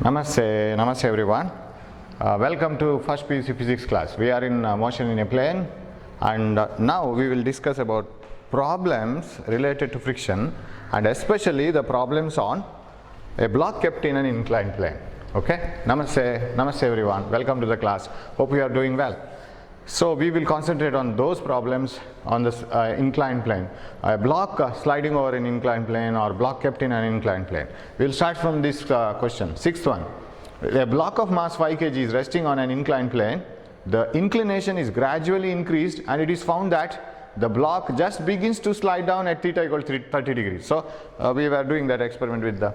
Namaste everyone. Welcome to first PUC physics class. We are in motion in a plane, and now we will discuss about problems related to friction, and especially the problems on a block kept in an inclined plane. Okay? Namaste everyone. Welcome to the class. Hope you are doing well. So we will concentrate on those problems on this inclined plane. A block sliding over an inclined plane or block kept in an inclined plane. We will start from this question, sixth one. A block of mass 5 kg is resting on an inclined plane. The inclination is gradually increased and it is found that the block just begins to slide down at theta equal to 30 degrees. So we were doing that experiment with the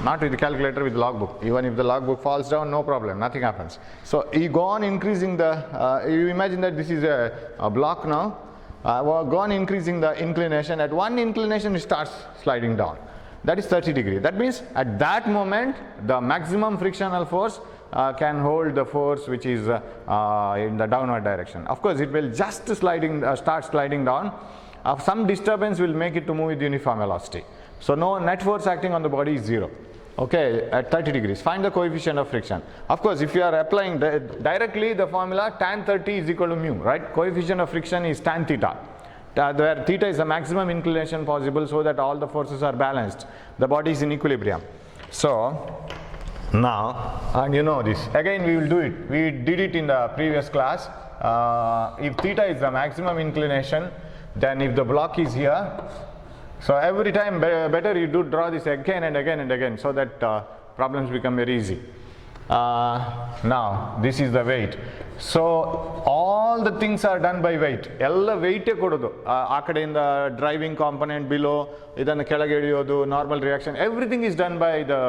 not with the calculator, with the logbook. Even if the logbook falls down, no problem, nothing happens. So you go on increasing the you imagine that this is a block now. Go on increasing the inclination. At one inclination it starts sliding down, that is 30 degrees. That means at that moment the maximum frictional force can hold the force which is in the downward direction. Of course it will just start sliding down. Some disturbance will make it to move with uniform velocity. So no net force acting on the body is 0. Okay, at 30 degrees. Find the coefficient of friction. Of course, if you are applying directly the formula tan 30 is equal to mu, right? Coefficient of friction is tan theta. Where theta is the maximum inclination possible, so that all the forces are balanced. The body is in equilibrium. So now, and you know this. Again we will do it. We did it in the previous class. If theta is the maximum inclination, then if the block is here, so every time better you do draw this again and again and again, so that problems become very easy. Now this is the weight. So all the things are done by weight. Ella weight kododu. ಆ ಕಡೆಯಿಂದ driving component below, ಇದನ್ನು ಕೆಳಗೆ ಎಳೆಯೋದು, normal reaction, everything is done by the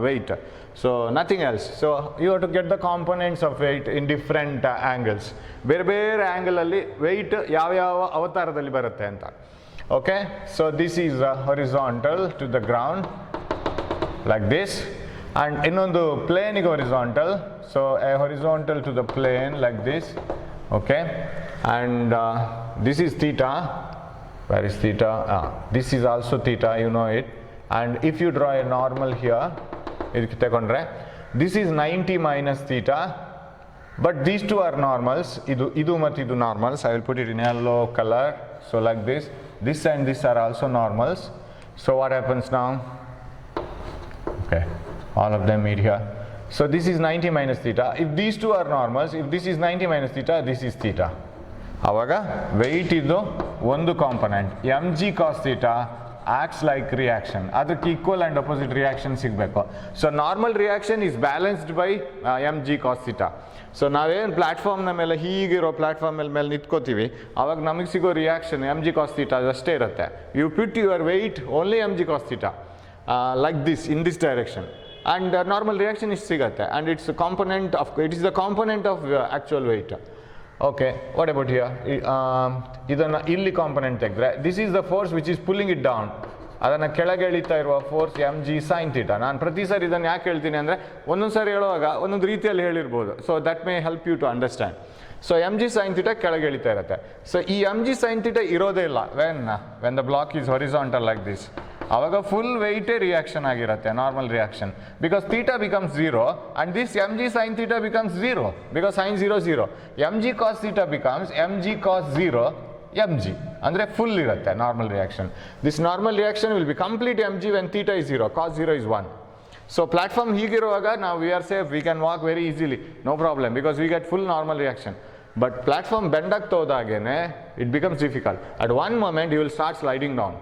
weight. So nothing else. So you have to get the components of weight in different angles. ಬೇರೆ ಬೇರೆ angle ಅಲ್ಲಿ weight ಯಾವ ಯಾವ ಅವತಾರದಲ್ಲಿ ಬರುತ್ತೆ ಅಂತ. Okay, so this is horizontal to the ground like this, and ಇನ್ನೊಂದು plane ಗೆ horizontal, so a horizontal to the plane like this. Okay, and this is theta. Where is theta? This is also theta, you know it. And if you draw a normal here, ಇದಕ್ಕೆ ತಗೊಂಡ್ರೆ this is 90 minus theta, but these two are normals. ಇದು ಮತ್ತು ಇದು normals. I will put it in yellow color. So like this and this are also normals. So what happens now? Okay, all of them meet here. So this is 90 minus theta. If these two are normals, if this is 90 minus theta, this is theta. ಆವಾಗ weight ಇದು ಒಂದು component, mg cos theta acts like reaction. ಅದಕ್ಕೆ equal and opposite reaction ಸಿಗಬೇಕು. So normal reaction is balanced by mg cos theta. So ನಾವೇನು ಪ್ಲಾಟ್ಫಾರ್ಮ್ನ ಮೇಲೆ ಹೀಗಿರೋ platform ಮೇಲೆ ನಿಂತ್ಕೋತೀವಿ, ಆವಾಗ ನಮಗೆ ಸಿಗೋ reaction M G cos theta ಅಷ್ಟೇ ಇರುತ್ತೆ. You put your weight only M G cos theta like this in this direction, and normal reaction ಇಷ್ಟು ಸಿಗುತ್ತೆ, and it is the component of actual weight. Okay, what about here? ಇದನ್ನು ಇಲ್ಲಿ component ತೆಗೆದ್ರೆ this is the force which is pulling it down. ಅದನ್ನು ಕೆಳಗೆ ಎಳಿತಾ ಇರುವ force M G sine theta. ನಾನು ಪ್ರತಿ ಸಾರಿ ಇದನ್ನು ಯಾಕೆ ಹೇಳ್ತೀನಿ ಅಂದರೆ, ಒಂದೊಂದು ಸಾರಿ ಹೇಳುವಾಗ ಒಂದೊಂದು ರೀತಿಯಲ್ಲಿ ಹೇಳಿರ್ಬೋದು. So that may help you to understand. So M G sine theta ಕೆಳಗೆ ಎಳಿತಾ ಇರುತ್ತೆ. ಸೊ ಈ ಎಮ್ ಜಿ ಸೈನ್ ಥೀಟಾ ಇರೋದೇ ಇಲ್ಲ when the block is horizontal like this. ಆವಾಗ ಫುಲ್ ವೆಯ್ಟೇ ರಿಯಾಕ್ಷನ್ ಆಗಿರುತ್ತೆ, normal reaction, because theta becomes 0 and this M G sine theta becomes 0 because sine 0 0. M G cos theta becomes M G cos 0 mg, ಅಂದರೆ full ಇರುತ್ತೆ normal reaction. This normal reaction will be complete mg when theta is 0, cos 0 is 1. So platform ಹೀಗಿರುವಾಗ ನಾವು we are safe, we can walk very easily, no problem, because we get full normal reaction. But platform bend ಆಗ್ತಾ ಹೋದಾಗೇನೆ it becomes difficult. At one moment you will start sliding down.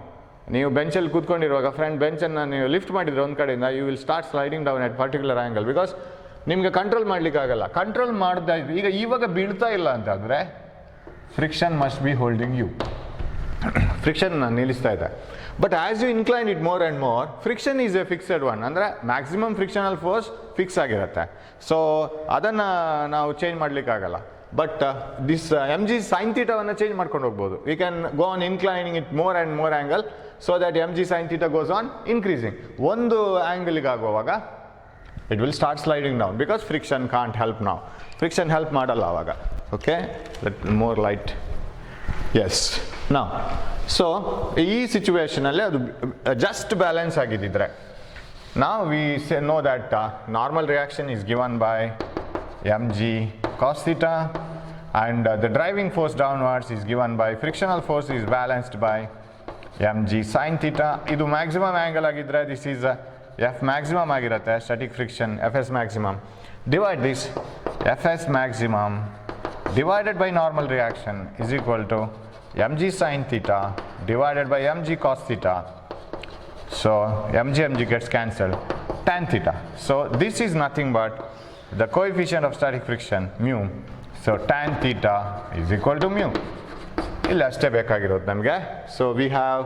ನೀವು ಬೆಂಚಲ್ಲಿ ಕೂತ್ಕೊಂಡಿರುವಾಗ front ಬೆಂಚನ್ನು ನೀವು lift ಮಾಡಿದ್ರೆ ಒಂದು ಕಡೆಯಿಂದ, you will start sliding down at particular angle, because ನಿಮಗೆ control ಮಾಡಲಿಕ್ಕಾಗಲ್ಲ. ಕಂಟ್ರೋಲ್ ಮಾಡ್ತಾ ಇವಾಗ ಬೀಳ್ತಾ ಇಲ್ಲ ಅಂತಂದರೆ friction must be holding you. Friction ನಿಲ್ಲಿಸ್ತಾ ಇದೆ. But as you incline it more and more, friction is a fixed one, ಅಂದರೆ ಮ್ಯಾಕ್ಸಿಮಮ್ ಫ್ರಿಕ್ಷನಲ್ ಫೋರ್ಸ್ ಫಿಕ್ಸ್ ಆಗಿರುತ್ತೆ. ಸೊ ಅದನ್ನು ನಾವು ಚೇಂಜ್ ಮಾಡಲಿಕ್ಕಾಗಲ್ಲ. But this M G sine ಥೀಟಾವನ್ನು ಚೇಂಜ್ ಮಾಡ್ಕೊಂಡು ಹೋಗ್ಬೋದು. We can go on inclining it more and more angle, so that M G sine theta goes on increasing. ಒಂದು ಆ್ಯಂಗಲಿಗೆ ಆಗುವಾಗ it will start sliding down because friction can't help now. Friction help ಮಾಡಲ್ಲ ಆವಾಗ. Okay, let more light. Yes, now so ಈ situation ಅಲ್ಲಿ ಅದು just balance ಆಗಿದ್ದಿದ್ರೆ, Now we know that normal reaction is given by mg cos theta, and the driving force downwards is given by frictional force is balanced by mg sin theta. Idu maximum angle agidre, this is F maximum agirutte, static friction, Fs maximum. Divide this, Fs maximum divided by normal reaction is equal to mg sin theta divided by mg cos theta. So mg gets cancelled, tan theta. So this is nothing but the coefficient of static friction, mu. So tan theta is equal to mu. Illi ashte ಬೇಕಾಗಿರೋದು ನಮಗೆ. So we have,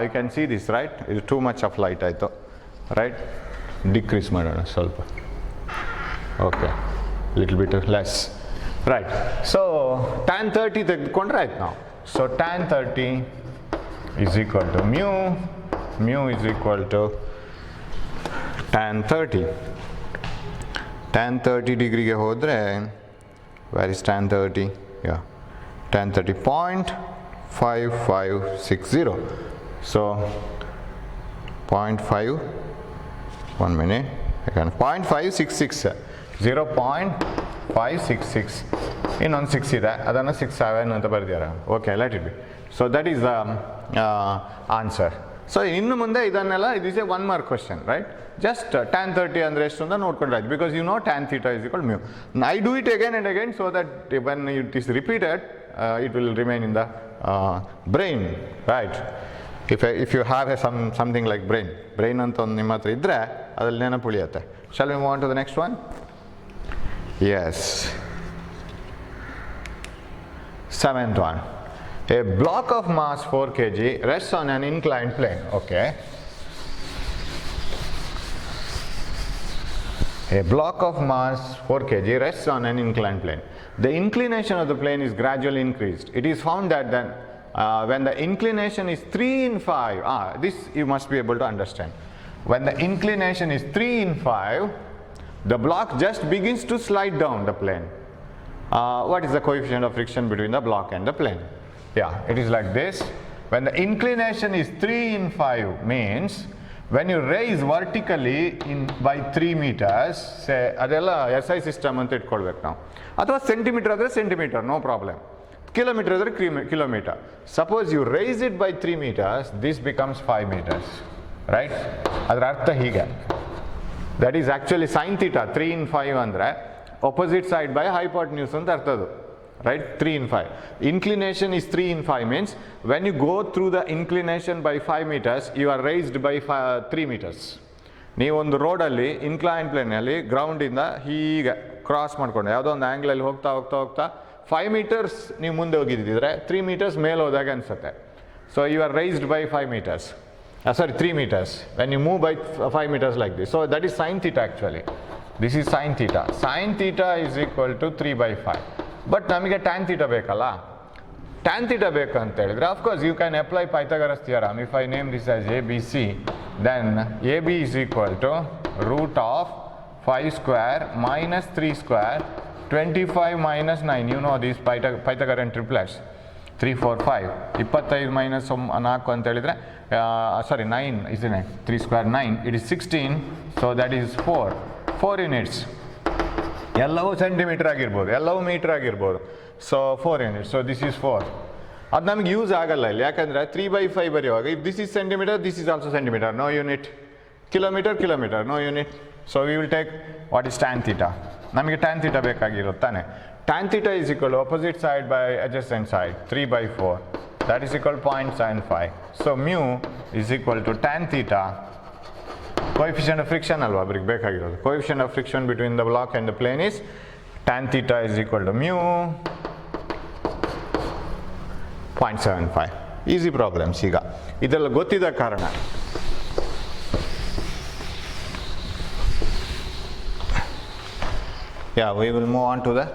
you can see this, right? It's too much of light ಆಯಿತು, right? Decrease ಮಾಡೋಣ ಸ್ವಲ್ಪ. Okay, little bit less. Right. So tan 30 ತೆಗೆದುಕೊಂಡ್ರೆ ಆಯ್ತು ನಾವು. So tan 30 is equal to mu. Mu is equal to tan 30. Tan 30 degree ಗೆ ಹೋದ್ರೆ, where is tan 30? Yeah, tan 30 0.5560. So 0.5, 1 minute, again 0.566, 0.566. ಇನ್ನೊಂದು 6 ಇದೆ, ಅದನ್ನು 67 ಅಂತ ಬರೆದಿದ್ದಾರೆ. Okay, let it be. So that is the answer. So ಇನ್ನು ಮುಂದೆ ಇದನ್ನೆಲ್ಲ, it is a 1 mark question, right? Just tan 30 ಅಂದರೆ ಎಷ್ಟು ಅಂತ ನೋಡ್ಕೊಂಡ್ರೆ ಆಯ್ತು, because you know tan theta is equal to mu. I do it again and again so that when it is repeated, it will remain in the brain, right? If you have something like brain ಅಂತ ಒಂದು ನಿಮ್ಮ ಹತ್ರ ಇದ್ದರೆ ಅದ್ರಲ್ಲಿ ನೆನಪು ಉಳಿಯುತ್ತೆ. Shall we move on to the next one? Yes. 7th one. A block of mass 4 kg rests on an inclined plane. Okay. A block of mass 4 kg rests on an inclined plane. The inclination of the plane is gradually increased. It is found that then when the inclination is 3 in 5, this you must be able to understand. When the inclination is 3 in 5, the block just begins to slide down the plane. What is the coefficient of friction between the block and the plane? Yeah, it is like this. When the inclination is 3 in 5 means when you raise vertically by 3 meters, say ಅದೆಲ್ಲ SI system ಅಂತ ಇಟ್ಕೊಳ್ಬೇಕು ನಾವು, ಅಥವಾ centimetre ಆದರೆ centimetre, no problem. Kilometre ಆದರೆ kilometre. Suppose you raise it by 3 meters, this becomes 5 meters, right? ಅದರ ಅರ್ಥ ಹೀಗೆ, that is actually sin theta. 3 in 5 ಅಂದರೆ opposite side by hypotenuse ಅಂತ ಅರ್ಥ ಅದು, right? 3 in 5. Inclination is 3 in 5 means when you go through the inclination by 5 meters, you are raised by 3 meters. ನೀವೊಂದು ರೋಡಲ್ಲಿ incline ಪ್ಲೇನಲ್ಲಿ ಗ್ರೌಂಡಿಂದ ಹೀಗೆ ಕ್ರಾಸ್ ಮಾಡ್ಕೊಂಡು ಯಾವುದೋ ಒಂದು ಆ್ಯಂಗ್ಲಲ್ಲಿ ಹೋಗ್ತಾ 5 meters ನೀವು ಮುಂದೆ ಹೋಗಿದ್ದಿದ್ರೆ 3 meters ಮೇಲೆ ಹೋದಾಗ ಅನಿಸುತ್ತೆ. So you are raised by 5 meters. 3 meters. When you move by 5 meters like this. So that is sin theta actually. This is sin theta. Sin theta is equal to 3 by 5. But ನಮಗೆ tan theta ಬೇಕಲ್ಲ, tan theta ಬೇಕು ಅಂತ ಹೇಳಿದ್ರೆ of course you can apply Pythagoras theorem. If I name this as ABC, then AB is equal to root of 5 square minus 3 square 25 minus 9. You know these Pythagorean triplets. 3 4 5 25 minus 4 ಅಂತ ಹೇಳಿದ್ರೆ 9 isn't it? 3 square 9, it is 16. So that is 4 units. ಎಲ್ಲವೂ centimetre ಆಗಿರ್ಬೋದು, ಎಲ್ಲವೂ metre ಆಗಿರ್ಬೋದು. So 4 units. So this is 4. ಅದು ನಮಗೆ use ಆಗಲ್ಲ ಇಲ್ಲಿ, ಯಾಕಂದರೆ 3 by 5 ಬರೆಯುವಾಗ if this is centimetre, this is also centimetre, no unit. Kilometre, no unit. So we will take what is tan theta. ನಮಗೆ tan theta ಬೇಕಾಗಿರುತ್ತೆ ತಾನೆ. Tan theta is equal to opposite side by adjacent side, 3 by 4. That is equal to 0.75. So mu is equal to tan theta. Coefficient of friction alva abರಿಗೆ ಬೇಕಾಗಿರೋದು. Coefficient of friction between the block and the plane is tan theta is equal to mu 0.75. Easy problems ಈಗ ಇದೆಲ್ಲ ಗೊತ್ತಿದ್ದ ಕಾರಣ. Yeah, we will move on to the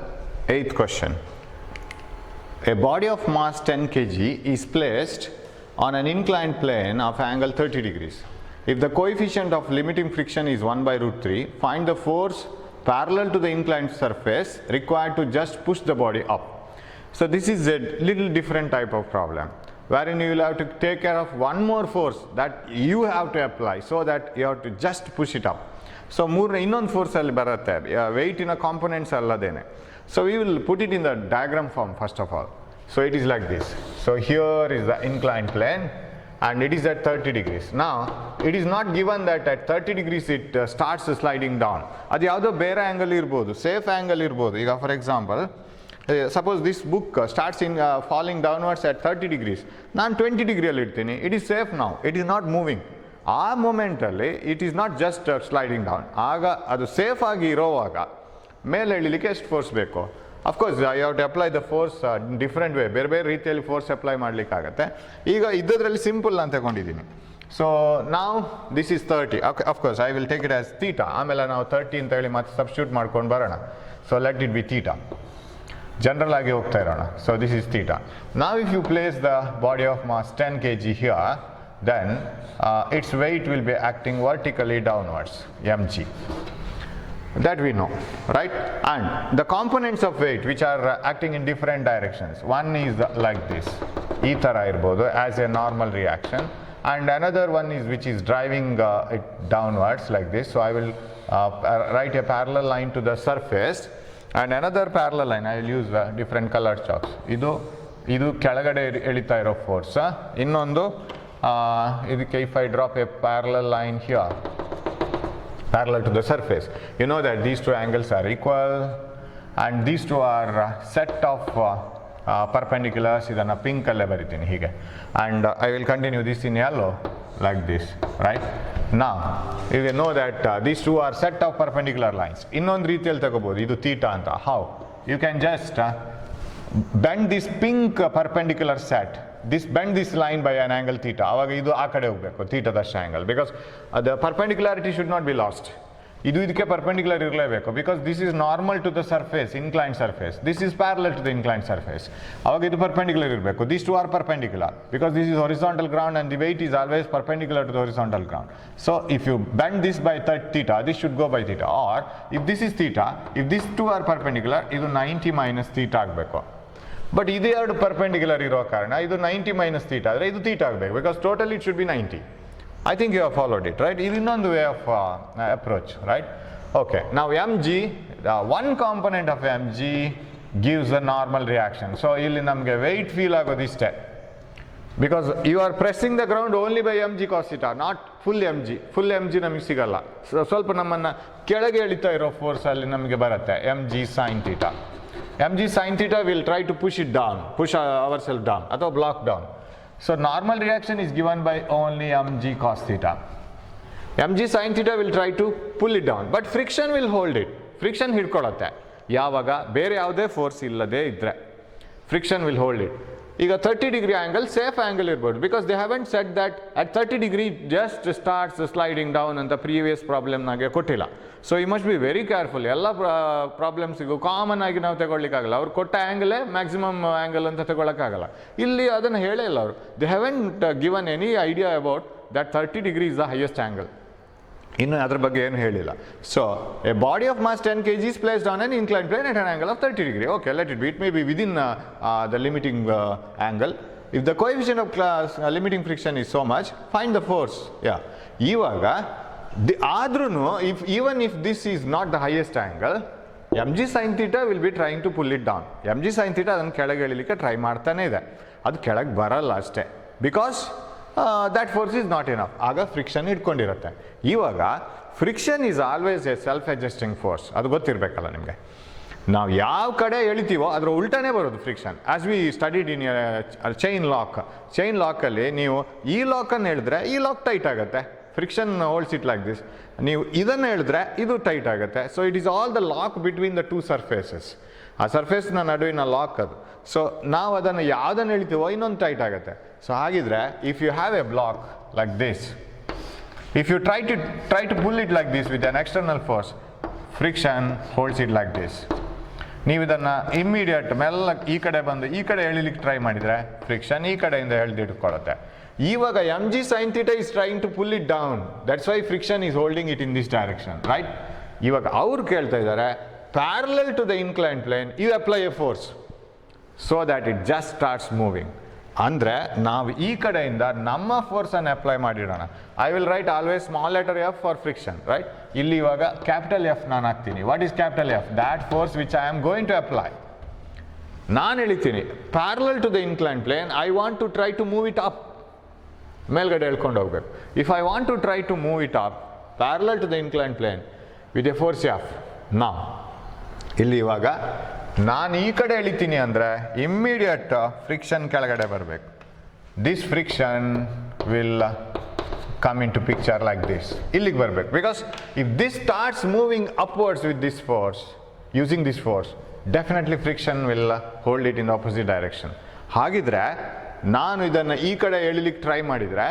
8th question. A body of mass 10 kg is placed on an inclined plane of angle 30 degrees. If the coefficient of limiting friction is 1 by root 3, find the force parallel to the inclined surface required to just push the body up. So this is a little different type of problem. wherein you will have to take care of one more force that you have to apply, so that you have to just push it up. So ಇನ್ನೊಂದು force ಅಲ್ಲಿ ಬರುತ್ತೆ, ವೆಯ್ಟಿನ components ಅಲ್ಲದೇನೆ. So we will put it in the diagram form first of all. So it is like this. So here is the inclined plane and it is at 30 degrees. Now it is not given that at 30 degrees it starts sliding down. ಅದು ಯಾವುದೋ ಬೇರೆ angle ಇರ್ಬೋದು, safe angle ಇರ್ಬೋದು. ಈಗ for example suppose this book starts in falling downwards at 30 degrees. ನಾನು 20 ಡಿಗ್ರಿಯಲ್ಲಿ ಇಡ್ತೀನಿ, it is safe now, it is not moving. ಆ ಮೊಮೆಂಟಲ್ಲಿ it is not just sliding down. ಆಗ ಅದು ಸೇಫ್ ಆಗಿ ಇರೋವಾಗ ಮೇಲೆ ಎಳಿಲಿಕ್ಕೆ ಎಷ್ಟು ಫೋರ್ಸ್ ಬೇಕು? Of course you have to apply the force different way, ಬೇರೆ ಬೇರೆ ರೀತಿಯಲ್ಲಿ ಫೋರ್ಸ್ ಅಪ್ಲೈ ಮಾಡಲಿಕ್ಕಾಗತ್ತೆ. ಈಗ ಇದ್ದದ್ರಲ್ಲಿ ಸಿಂಪಲ್ ಅಂತ ತಗೊಂಡಿದ್ದೀನಿ. ಸೊ ನಾವು this is 30, of course I will take it as theta. ಆಮೇಲೆ ನಾವು 30 ಅಂತ ಹೇಳಿ ಮತ್ತೆ ಸಬ್ಸ್ಟಿಟ್ಯೂಟ್ ಮಾಡ್ಕೊಂಡು ಬರೋಣ. So let it be theta, general ಆಗಿ ಹೋಗ್ತಾ ಇರೋಣ. So this is theta. ನಾವ್ if you place the body of mass 10 kg here, then its weight will be acting vertically downwards, mg. That we know, right? And the components of weight which are acting in different directions. One is like this, ee tara irbodu as a normal reaction, and another one is which is driving it downwards like this. So I will write a parallel line to the surface and another parallel line. I will use different colored chalks. ಇದು ಕೆಳಗಡೆ ಎಳಿತಾ ಇರೋ force. ಇನ್ನೊಂದು ಇದಕ್ಕೆ if I drop a parallel line here, parallel to the surface, you know that these two angles are equal and these two are set of perpendiculars. ಇದನ್ನು pink ಅಲ್ಲೇ ಬರಿತೀನಿ ಹೀಗೆ, and I will continue this in yellow like this, right? Now you will know that these two are set of perpendicular lines. ಇನ್ನೊಂದು ರೀತಿಯಲ್ಲಿ ತಗೋಬಹುದು, ಇದು theta ಅಂತ. How? You can just bend this pink perpendicular set, bend this line by an angle theta. ಆವಾಗ ಇದು ಆ ಕಡೆ ಹೋಗಬೇಕು, ಥೀಟಾದಷ್ಟು angle, because the perpendicularity should not be lost. ಇದು ಇದಕ್ಕೆ ಪರ್ಪೆಂಡಿಕ್ಯುಲರ್ ಇರಲೇಬೇಕು, because this is normal to the surface, incline surface. This is parallel to the incline surface. ಅವಾಗ ಇದು ಪರ್ಪೆಂಡಿಕ್ಯುಲರ್ ಇರಬೇಕು. These two are perpendicular because this is horizontal ground and the weight is always perpendicular to the horizontal ground. So if you bend this by theta, this should go by theta. Or if this is theta, if these two are perpendicular, ಇದು 90 minus theta ಆಗಬೇಕು. But ಇದು ಎರಡು perpendicular ಇರೋ ಕಾರಣ ಇದು 90 minus theta ಆದರೆ ಇದು theta ಆಗಬೇಕು, because totally it should B 90. I think you have followed it, right? ಇದು ಇನ್ನೊಂದು way of approach, right? Okay, now mg, one component of mg gives a normal reaction. So ಇಲ್ಲಿ ನಮಗೆ weight feel ಆಗೋದು ಇಷ್ಟೇ, because you are pressing the ground only by mg cos theta, not full mg ನಮಗೆ ಸಿಗಲ್ಲ. ಸ್ವಲ್ಪ ನಮ್ಮನ್ನು ಕೆಳಗೆ ಎಳಿತಾ ಇರೋ ಫೋರ್ಸ್ ಅಲ್ಲಿ ನಮಗೆ ಬರುತ್ತೆ mg sin theta. mg sin theta will try to push it down, push ourselves down ಅಥವಾ block down. So normal reaction is given by only mg cos theta. mg sin theta will try to pull it down, but friction will hold it. Friction ಹಿಡ್ಕೊಳ್ಳುತ್ತೆ ಯಾವಾಗ ಬೇರೆ ಯಾವುದೇ force ಇಲ್ಲದೆ ಇದ್ರೆ, friction will hold it. ಈಗ 30 degree angle safe angle ಇರ್ಬೋದು, because they haven't set that at 30 degree just starts sliding down ಅಂತ previous ಪ್ರಾಬ್ಲಮ್ನಾಗೆ ಕೊಟ್ಟಿಲ್ಲ. So you must be very careful. ಎಲ್ಲ ಪ್ರಾಬ್ಲಮ್ಸಿಗೂ ಕಾಮನ್ ಆಗಿ ನಾವು ತಗೊಳ್ಳಿಕ್ಕಾಗಲ್ಲ. ಅವ್ರು ಕೊಟ್ಟ ಆ್ಯಂಗಲೇ ಮ್ಯಾಕ್ಸಿಮಮ್ ಆ್ಯಂಗಲ್ ಅಂತ ತಗೊಳ್ಳೋಕ್ಕಾಗಲ್ಲ. ಇಲ್ಲಿ ಅದನ್ನು ಹೇಳೇ ಇಲ್ಲ ಅವರು. They haven't given any idea about that 30 degree is the highest angle. ಇನ್ನು ಅದ್ರ ಬಗ್ಗೆ ಏನು ಹೇಳಿಲ್ಲ. So a body of mass 10 kg is placed on an inclined plane at an angle of 30 degree. Okay, let it be. It may be within the limiting angle. If the coefficient of limiting friction is so much, find the force. Yeah. ಇವಾಗ ಆದ್ರೂ even if this is not the highest angle, mg sin theta will be trying to pull it down. mg sin theta ಅದನ್ನು ಕೆಳಗೆ ಎಳಿಲಿಕ್ಕೆ try ಮಾಡ್ತಾನೆ ಇದೆ. ಅದು ಕೆಳಗೆ ಬರಲ್ಲ ಅಷ್ಟೇ, because that force is not enough. ಆಗ ಫ್ರಿಕ್ಷನ್ ಇಟ್ಕೊಂಡಿರುತ್ತೆ. ಇವಾಗ friction is always A self adjusting force, ಅದು ಗೊತ್ತಿರಬೇಕಲ್ಲ ನಿಮಗೆ. ನಾವು ಯಾವ ಕಡೆ ಎಳಿತೀವೋ ಅದರ ಉಲ್ಟಾನೇ ಬರೋದು friction. As we studied in chain ಲಾಕಲ್ಲಿ ನೀವು ಈ ಲಾಕನ್ನು ಹೇಳಿದ್ರೆ ಈ ಲಾಕ್ ಟೈಟ್ ಆಗುತ್ತೆ, friction holds it like this. ನೀವು ಇದನ್ನು ಹೇಳಿದ್ರೆ ಇದು ಟೈಟ್ ಆಗುತ್ತೆ. So it is all the lock between the two surfaces. ಆ ಸರ್ಫೇಸ್ನ ನಡುವಿನ ಲಾಕ್ ಅದು. ಸೊ ನಾವು ಅದನ್ನು ಯಾವುದನ್ನು ಹೇಳ್ತೀವೋ ಇನ್ನೊಂದು ಟೈಟ್ ಆಗುತ್ತೆ. ಸೊ ಹಾಗಿದ್ರೆ if you have a block like this, if you try to pull it like this with an external force, friction holds it like this. ನೀವು ಇದನ್ನು ಇಮ್ಮಿಡಿಯೇಟ್ ಮೆಲ್ಲ ಈ ಕಡೆ ಬಂದು ಈ ಕಡೆ ಎಳಿಲಿಕ್ಕೆ ಟ್ರೈ ಮಾಡಿದರೆ ಫ್ರಿಕ್ಷನ್ ಈ ಕಡೆಯಿಂದ ಎಳೆದಿಟ್ಕೊಳ್ಳುತ್ತೆ. ಇವಾಗ mg sin theta is trying to pull it down. That's why friction is holding it in this direction, right? ಇವಾಗ ಅವ್ರು ಕೇಳ್ತಾ ಇದ್ದಾರೆ parallel to the inclined plane you apply a force so that it just starts moving. ಅಂದರೆ ನಾವು ಈ ಕಡೆಯಿಂದ ನಮ್ಮ ಫೋರ್ಸನ್ನು ಅಪ್ಲೈ ಮಾಡಿಡೋಣ. I will write always small letter F for friction, right? ಇಲ್ಲಿ ಇವಾಗ ಕ್ಯಾಪಿಟಲ್ ಎಫ್ ನಾನು ಹಾಕ್ತೀನಿ. What is capital F? That force which I am going to apply. ನಾನು ಹೇಳ್ತೀನಿ parallel to the incline plane I want to try to move it up. ಮೇಲ್ಗಡೆ ಹೇಳ್ಕೊಂಡು ಹೋಗ್ಬೇಕು. If I want to try to move it up parallel to the incline plane with a force F, ನಾವು ಇಲ್ಲಿ ಇವಾಗ ನಾನು ಈ ಕಡೆ ಎಳಿತೀನಿ ಅಂದರೆ ಇಮ್ಮಿಡಿಯೇಟ್ ಫ್ರಿಕ್ಷನ್ ಕೆಳಗಡೆ ಬರಬೇಕು. This friction will come into picture like this. ಇಲ್ಲಿಗೆ ಬರಬೇಕು. Because if this starts moving upwards with this force, using this force, definitely friction will hold it in the opposite direction. ಹಾಗಿದ್ರೆ ನಾನು ಇದನ್ನು ಈ ಕಡೆ ಎಳಿಲಿಕ್ಕೆ ಟ್ರೈ ಮಾಡಿದರೆ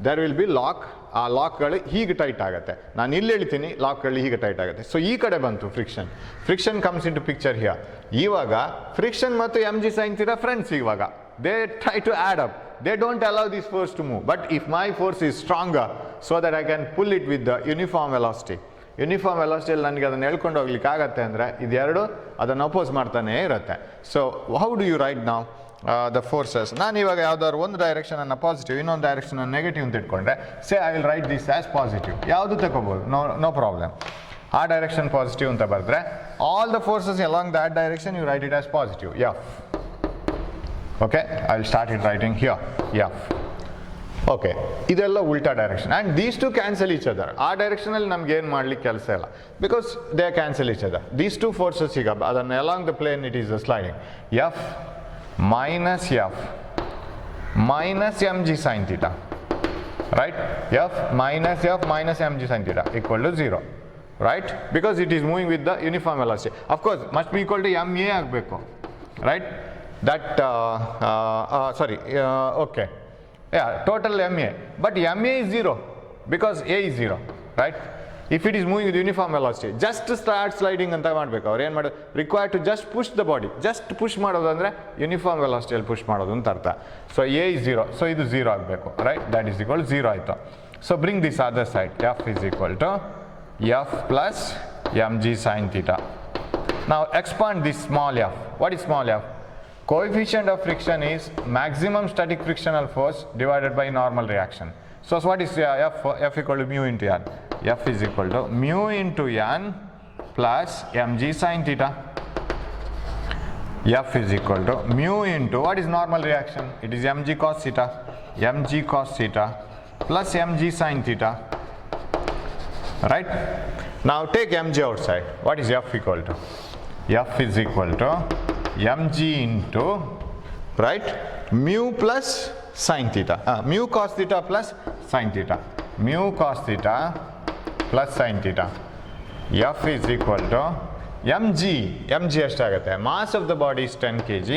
there will be lock. ಆ ಲಾಕ್ಗಳು ಹೀಗೆ ಟೈಟ್ ಆಗುತ್ತೆ. ನಾನು ಇಲ್ಲಿ ಹೇಳ್ತೀನಿ ಲಾಕ್ಗಳು ಹೀಗೆ ಟೈಟ್ ಆಗುತ್ತೆ. ಸೊ ಈ ಕಡೆ ಬಂತು friction. Friction comes into picture here. ಇವಾಗ ಫ್ರಿಕ್ಷನ್ ಮತ್ತು M G sine theta friends. ಇವಾಗ they try to add up. They don't allow this force to move. But if my force is stronger so that I can pull it with the uniform velocity. Uniform ವೆಲಾಸಿಟಿಯಲ್ಲಿ ನನಗೆ ಅದನ್ನು ಹೇಳ್ಕೊಂಡು ಹೋಗ್ಲಿಕ್ಕೆ ಆಗುತ್ತೆ ಅಂದರೆ ಇದೆರಡು ಅದನ್ನು ಅಪೋಸ್ ಮಾಡ್ತಾನೇ ಇರುತ್ತೆ. So how do you write ನಾವು ದ ಫೋರ್ಸಸ್? ನಾನು ಇವಾಗ ಯಾವ್ದಾದ್ರು ಒಂದು ಡೈರೆಕ್ಷನನ್ನು ಪಾಸಿಟಿವ್, ಇನ್ನೊಂದು ಡೈರೆಕ್ಷನನ್ನು ನೆಗೆಟಿವ್ ಅಂತ ಇಟ್ಕೊಂಡ್ರೆ say I will write this as positive. ಯಾವುದು ತಗೋಬೋದು, ನೋ ಪ್ರಾಬ್ಲಮ್. ಆ ಡೈರೆಕ್ಷನ್ ಪಾಸಿಟಿವ್ ಅಂತ ಬರೆದ್ರೆ all the forces along that direction you write it as positive, F. Okay, I will start it writing here, F. Okay, ಇದೆಲ್ಲ ಉಲ್ಟಾ direction and these two cancel each other. ಆ ಡೈರೆಕ್ಷನಲ್ಲಿ ನಮ್ಗೆ ಏನು ಮಾಡ್ಲಿಕ್ಕೆ ಕೆಲಸ ಇಲ್ಲ, because they cancel each other. These two forces ಈಗ ಅದನ್ನು along the plane it is sliding. F minus F minus mg sin theta, right? F minus mg sin theta equal to 0, right? Because it is moving with the uniform velocity. Of course, must be equal to ma ಆಗಬೇಕು, right? That okay, yeah, total ma, but ma is 0 because a is 0, right? If it is moving with uniform velocity, just start sliding ಅಂತ ಮಾಡಬೇಕು. ಅವ್ರು ಏನು ಮಾಡೋದು, required to just push the body. Just push ಮಾಡೋದು ಅಂದರೆ uniform ವೆಲಾಸಿಟಿಯಲ್ಲಿ push ಮಾಡೋದು ಅಂತ ಅರ್ಥ. ಸೊ ಎ ಇಸ್ 0, ಸೊ ಇದು 0 ಆಗಬೇಕು, ರೈಟ್? ದ್ಯಾಟ್ ಈಸ್ ಈಕ್ವಲ್ 0 ಆಯಿತು. So bring this other side, F is equal to F plus M G sine theta. ನಾವು expand this small F. What is small F? Coefficient of friction is maximum static frictional force divided by normal reaction. So what is F? F equal to mu into n. F is equal to mu into n plus mg sin theta. F is equal to mu into, what is normal reaction? It is mg cos theta. Mg cos theta plus mg sin theta. Right? Now take mg outside. What is F equal to? F is equal to mg into, right, mu plus sin theta, mu cos theta plus sin theta, mu cos theta plus sin theta. F is equal to mg ಎಷ್ಟಾಗುತ್ತೆ? Mass of the body is 10 kg,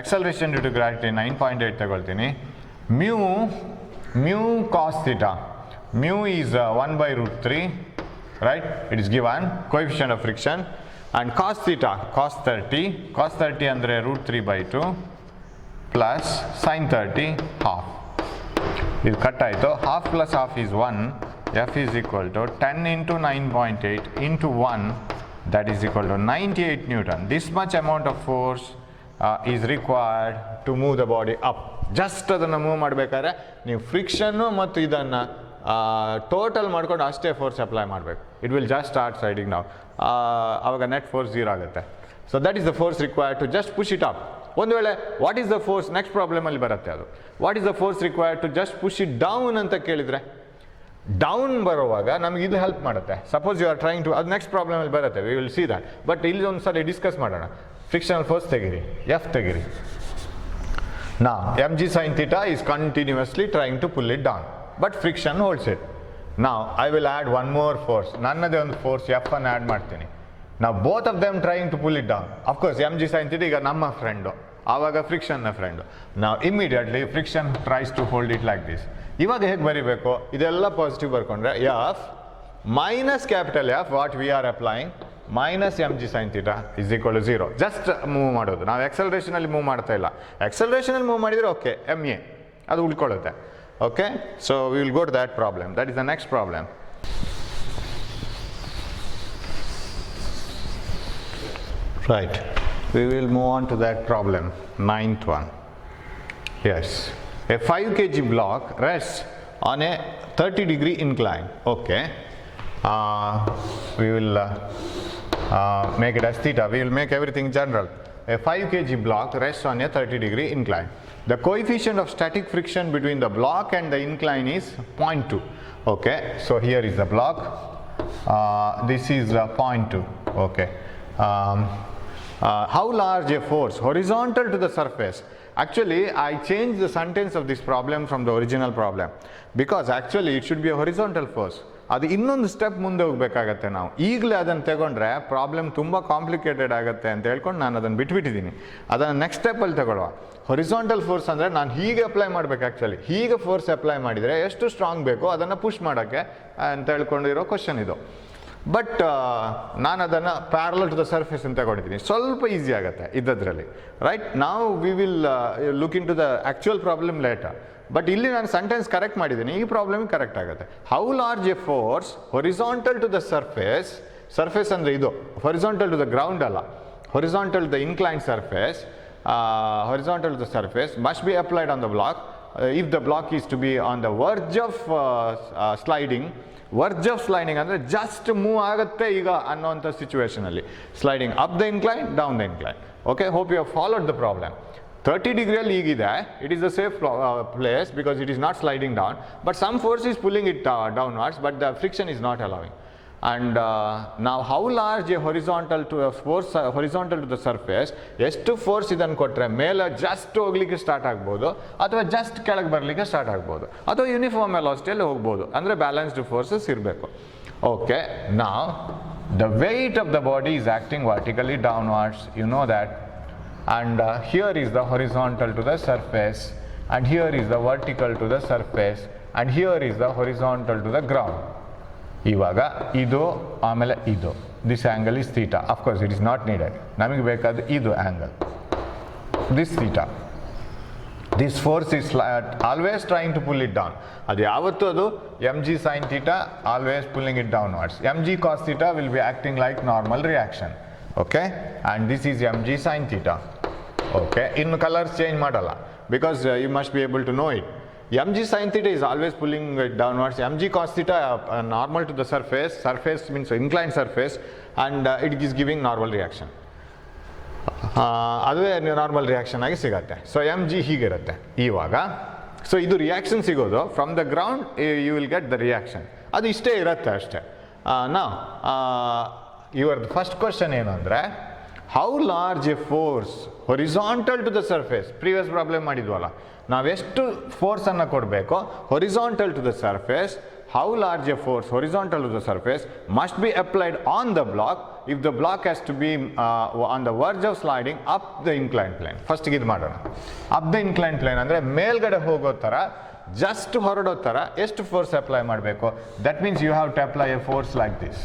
acceleration due to gravity 9.8 ತಗೊಳ್ತೀನಿ. mu cos theta, mu is 1 by root 3, right? It is given coefficient of friction. And cos theta, cos 30 ಅಂದರೆ root 3 by 2 plus sin 30 half. ಇದು cut ಆಯಿತು. half plus half is 1. F is equal to 10 into 9.8 into 1, that is equal to 98 Newton. This much amount of force is required to move the body up. Just ಅದನ್ನು move ಮಾಡಬೇಕಾದ್ರೆ ನೀವು ಫ್ರಿಕ್ಷನ್ನು ಮತ್ತು ಇದನ್ನು total ಮಾಡ್ಕೊಂಡು ಅಷ್ಟೇ force apply ಮಾಡಬೇಕು. It will just start sliding ನಾವು. ಆವಾಗ ನೆಟ್ ಫೋರ್ಸ್ 0 ಆಗುತ್ತೆ. So that is the force required to just push it up. ಒಂದು ವೇಳೆ what is the force, next ಪ್ರಾಬ್ಲಮಲ್ಲಿ ಬರುತ್ತೆ ಅದು. What is the force required to just push it down ಅಂತ ಕೇಳಿದರೆ, ಡೌನ್ ಬರುವಾಗ ನಮಗೆ ಇದು ಹೆಲ್ಪ್ ಮಾಡುತ್ತೆ. Suppose you are trying to, ಅದು ನೆಕ್ಸ್ಟ್ ಪ್ರಾಬ್ಲಮಲ್ಲಿ ಬರುತ್ತೆ, we will see that. But ಇಲ್ಲಿ ಒಂದು ಸಲ ಡಿಸ್ಕಸ್ ಮಾಡೋಣ. ಫ್ರಿಕ್ಷನಲ್ ಫೋರ್ಸ್ ತೆಗಿರಿ, ಎಫ್ ತೆಗಿರಿ. ನಾ m G sine theta is continuously trying to pull it down, but friction holds it. Now I will add one more force. ನನ್ನದೇ ಒಂದು force F ಅನ್ನು ಆ್ಯಡ್ ಮಾಡ್ತೀನಿ. Now both of them trying to pull it down. Of course mg sin theta ಈಗ ನಮ್ಮ friend, ಆವಾಗ ಫ್ರಿಕ್ಷನ್ನ friend. Now immediately friction tries to hold it like this. ಇವಾಗ ಹೇಗೆ ಬರೀಬೇಕು? ಇದೆಲ್ಲ positive ಬರ್ಕೊಂಡ್ರೆ F minus capital F, what we are applying, minus mg sin theta is equal to 0. Just move ಮಾಡೋದು. ನಾವು ಎಕ್ಸಲರೇಷನಲ್ಲಿ move ಮಾಡ್ತಾ ಇಲ್ಲ. ಎಕ್ಸಲರೇಷನಲ್ಲಿ ಮೂವ್ ಮಾಡಿದರೆ ಓಕೆ, ma ಅದು ಉಳ್ಕೊಳ್ಳುತ್ತೆ. Okay, so we will go to that problem. That is the next problem. Right, we will move on to that problem, 9th one. Yes, a 5 kg block rests on a 30-degree incline. Okay, we will make it as theta. We will make everything general. A 5 kg block rests on a 30-degree incline. The coefficient of static friction between the block and the incline is 0.2. Okay, so here is the block. This is 0.2. Okay. How large a force horizontal to the surface? Actually, I changed the sentence of this problem from the original problem because actually it should be a horizontal force. ಅದು ಇನ್ನೊಂದು step ಮುಂದೆ ಹೋಗಬೇಕಾಗತ್ತೆ. ನಾವು ಈಗಲೇ ಅದನ್ನು ತಗೊಂಡ್ರೆ problem ತುಂಬ complicated ಆಗುತ್ತೆ ಅಂತ ಹೇಳ್ಕೊಂಡು ನಾನು ಅದನ್ನು ಬಿಟ್ಬಿಟ್ಟಿದ್ದೀನಿ. ಅದನ್ನು ನೆಕ್ಸ್ಟ್ ಸ್ಟೆಪ್ಪಲ್ಲಿ ತಗೊಳ್ಳುವ. ಹೊರಿಸಾಂಟಲ್ ಫೋರ್ಸ್ ಅಂದರೆ ನಾನು ಹೀಗೆ ಅಪ್ಲೈ ಮಾಡಬೇಕು. ಆ್ಯಕ್ಚುಲಿ ಹೀಗೆ ಫೋರ್ಸ್ ಅಪ್ಲೈ ಮಾಡಿದರೆ ಎಷ್ಟು ಸ್ಟ್ರಾಂಗ್ ಬೇಕೋ ಅದನ್ನು ಪುಷ್ ಮಾಡೋಕ್ಕೆ ಅಂತ ಹೇಳ್ಕೊಂಡಿರೋ ಕ್ವಶನ್ ಇದು. ಬಟ್ ನಾನು ಅದನ್ನು ಪ್ಯಾರಲಲ್ ಟು ದ ಸರ್ಫೇಸ್ ಅಂತ ತಗೊಂಡಿದ್ದೀನಿ. ಸ್ವಲ್ಪ ಈಸಿ ಆಗುತ್ತೆ ಇದ್ದದ್ರಲ್ಲಿ. ರೈಟ್, ನಾವು we will look into the actual problem later. But ಇಲ್ಲಿ ನಾನು ಸೆಂಟೆನ್ಸ್ ಕರೆಕ್ಟ್ ಮಾಡಿದ್ದೀನಿ, ಈ ಪ್ರಾಬ್ಲಮ್ ಕರೆಕ್ಟ್ ಆಗುತ್ತೆ. How large a force horizontal to the surface, surface ಅಂದರೆ ಇದು, ಹೊರಿಸಾಂಟಲ್ ಟು ದ ಗ್ರೌಂಡ್ ಅಲ್ಲ, horizontal to the incline surface, horizontal to the surface must be applied on the block if the block is to be on the verge of sliding. Verge of sliding ಅಂದರೆ just move ಆಗುತ್ತೆ ಈಗ ಅನ್ನೋಂಥ ಸಿಚುವೇಷನಲ್ಲಿ. Sliding up the incline, down the incline. Okay, hope you have followed the problem. 30 ಡಿಗ್ರಿಯಲ್ಲಿ ಈಗಿದೆ, it is a safe place because it is not sliding down, but some force is pulling it downwards, but the friction is not allowing. And ನಾವು how large a horizontal to force horizontal to the surface, ಎಷ್ಟು force ಇದನ್ನು ಕೊಟ್ಟರೆ ಮೇಲೆ just ಹೋಗ್ಲಿಕ್ಕೆ start ಆಗ್ಬೋದು, ಅಥವಾ just ಕೆಳಗೆ ಬರಲಿಕ್ಕೆ ಸ್ಟಾರ್ಟ್ ಆಗ್ಬೋದು, ಅಥವಾ ಯೂನಿಫಾರ್ಮ್ ವೆಲಾಸಿಟಿಯಲ್ಲಿ ಹೋಗ್ಬೋದು. ಅಂದರೆ ಬ್ಯಾಲೆನ್ಸ್ಡ್ ಫೋರ್ಸಸ್ ಇರಬೇಕು. ಓಕೆ, ನಾವು the weight of the body is acting vertically downwards, you know that. And here is the horizontal to the surface, and here is the vertical to the surface, and here is the horizontal to the ground. ಇವಾಗ ಇದು ಆಮೇಲೆ ಇದು, this angle is theta. Of course it is not needed, ನಮಗೆ ಬೇಕಾದ ಇದು angle, this theta. This force is always trying to pull it down. ಅದು ಯಾವತ್ತೂ ಅದು mg sin theta, always pulling it downwards. mg cos theta will be acting like normal reaction. Okay, and this is mg sin theta. Okay, ಇನ್ನು colours change ಮಾಡಲ್ಲ because you must be able to know it. mg sin theta is always pulling it downwards. mg cos theta normal to the surface, surface means inclined surface, and it is giving normal reaction. ಅದುವೇ normal reaction ಆಗಿ ಸಿಗತ್ತೆ. So mg ಹೀಗಿರುತ್ತೆ ಇವಾಗ. So ಇದು reaction ಸಿಗೋದು from the ground, you will get the reaction. ಅದು ಇಷ್ಟೇ ಇರುತ್ತೆ ಅಷ್ಟೇ. ನಾವು ಯುವರ್ ಫಸ್ಟ್ ಕ್ವಶನ್ ಏನು ಅಂದರೆ, how large a force horizontal to the surface. Previous problem ಮಾಡಿದ್ವಲ್ಲ, ನಾವೆಷ್ಟು ಫೋರ್ಸನ್ನು ಕೊಡಬೇಕು horizontal to the surface. How large a force horizontal to the surface must be applied on the block if the block has to be on the verge of sliding up the incline plane. ಫಸ್ಟಿಗೆ ಇದು ಮಾಡೋಣ. Up the incline plane ಅಂದರೆ ಮೇಲ್ಗಡೆ ಹೋಗೋ ಥರ, just ಹೊರಡೋ ಥರ ಎಷ್ಟು ಫೋರ್ಸ್ ಅಪ್ಲೈ ಮಾಡಬೇಕು. That means you have to apply a force like this.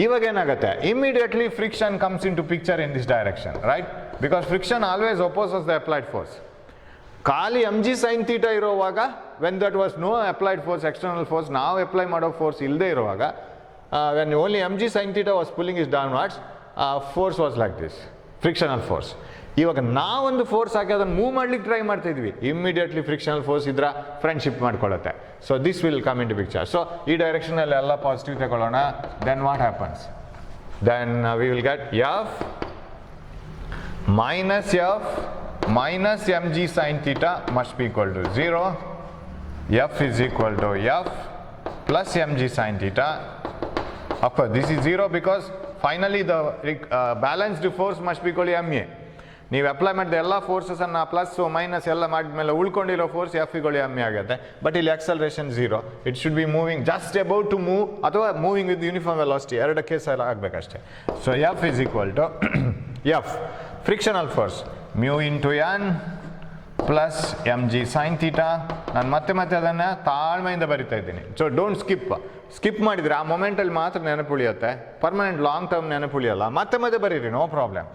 ಇವಾಗ ಏನಾಗುತ್ತೆ, immediately friction comes into picture in this direction, right? Because friction always opposes the applied force. ಖಾಲಿ mg sin theta ಇರೋವಾಗ, when that was no applied force, external force, ನಾವು apply ಮಾಡೋ force ಇಲ್ಲದೆ ಇರುವಾಗ, when only mg sin theta was pulling is downwards, force was like this, frictional force. ಇವಾಗ ನಾವೊಂದು force ಹಾಕಿ ಅದನ್ನು move ಮಾಡ್ಲಿಕ್ಕೆ ಟ್ರೈ ಮಾಡ್ತಾ ಇದ್ವಿ, ಇಮಿಡಿಯೇಟ್ಲಿ ಫ್ರಿಕ್ಷನಲ್ ಫೋರ್ಸ್ ಇದ್ರ ಫ್ರೆಂಡ್ಶಿಪ್ ಮಾಡ್ಕೊಳ್ಳುತ್ತೆ. So this will come into picture. So ಈ ಡೈರೆಕ್ಷನಲ್ಲಿ ಎಲ್ಲ ಪಾಸಿಟಿವ್ ತಗೊಳ್ಳೋಣ. Then what happens? Then we will get F minus mg sin theta must be equal to 0. F is equal to F plus mg sin theta. Of course this is 0 because finally the balanced force must be equal to ma. ನೀವು apply ಮಾಡಿದ ಎಲ್ಲ ಫೋರ್ಸಸನ್ನು plus minus ಎಲ್ಲ ಮಾಡಿದ್ಮೇಲೆ ಉಳ್ಕೊಂಡಿರೋ force F ಇಗಳು ಎಮ್ಮೆ ಆಗುತ್ತೆ. But ಇಲ್ಲಿ acceleration 0. It should be moving just about to move, ಅಥವಾ moving with uniform velocity, ಎರಡು ಕೇಸ್ ಎಲ್ಲ ಆಗಬೇಕಷ್ಟೇ. So F is equal to F frictional force mu into N plus mg sin theta. ನಾನು ಮತ್ತೆ ಅದನ್ನು ತಾಳ್ಮೆಯಿಂದ ಬರಿತಾ ಇದ್ದೀನಿ. ಸೊ ಡೋಂಟ್ ಸ್ಕಿಪ್ ಮಾಡಿದರೆ ಆ ಮೊಮೆಂಟಲ್ಲಿ ಮಾತ್ರ ನೆನಪು ಉಳಿಯುತ್ತೆ, ಪರ್ಮನೆಂಟ್ ಲಾಂಗ್ ಟರ್ಮ್ ನೆನಪು ಉಳಿಯಲ್ಲ. ಮತ್ತೆ ಬರೀರಿ, no problem.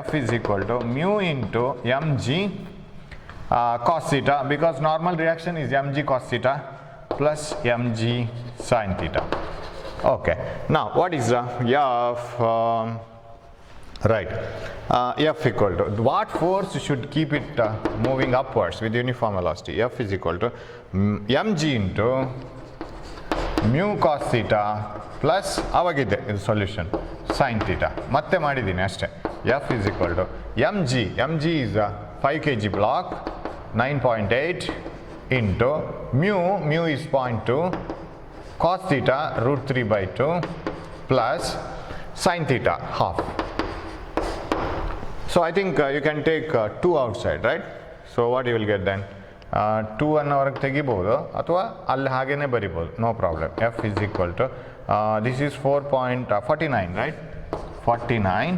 F is equal to mu into mg cos theta, because normal reaction is mg cos theta plus mg sin theta. Okay, now what is the F? Right, F equal to what force should keep it moving upwards with uniform velocity? F is equal to mg into mu cos theta plus ಅವಾಗಿದೆ ಇದು solution sine theta ಮತ್ತೆ ಮಾಡಿದ್ದೀನಿ ಅಷ್ಟೇ. F is equal to M G is 5 kg block 9.8 into mu is 0.2 cos theta √3/2 plus sine theta half. So I think you can take 2 outside, right? So what you will get then? 2 ಅನ್ನೋವರೆಗೆ ತೆಗಿಬೋದು ಅಥವಾ ಅಲ್ಲಿ ಹಾಗೇನೆ ಬರಿಬೋದು, no problem. F is equal to this is 4.49, right? 49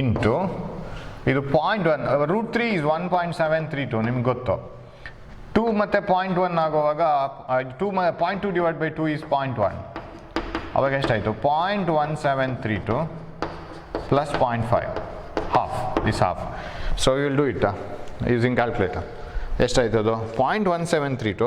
into ಇದು 0.1 √3 is 1.732 ನಿಮ್ಗೆ ಗೊತ್ತು. 2 ಮತ್ತು 0.1 ಆಗುವಾಗ 0.2 ಡಿವೈಡ್ ಬೈ 2 is 0.1. ಅವಾಗ ಎಷ್ಟಾಯಿತು? 0.1732 plus 0.5 half, this half. So we will do it using calculator. ಎಷ್ಟಾಯ್ತು ಅದು? 0.1732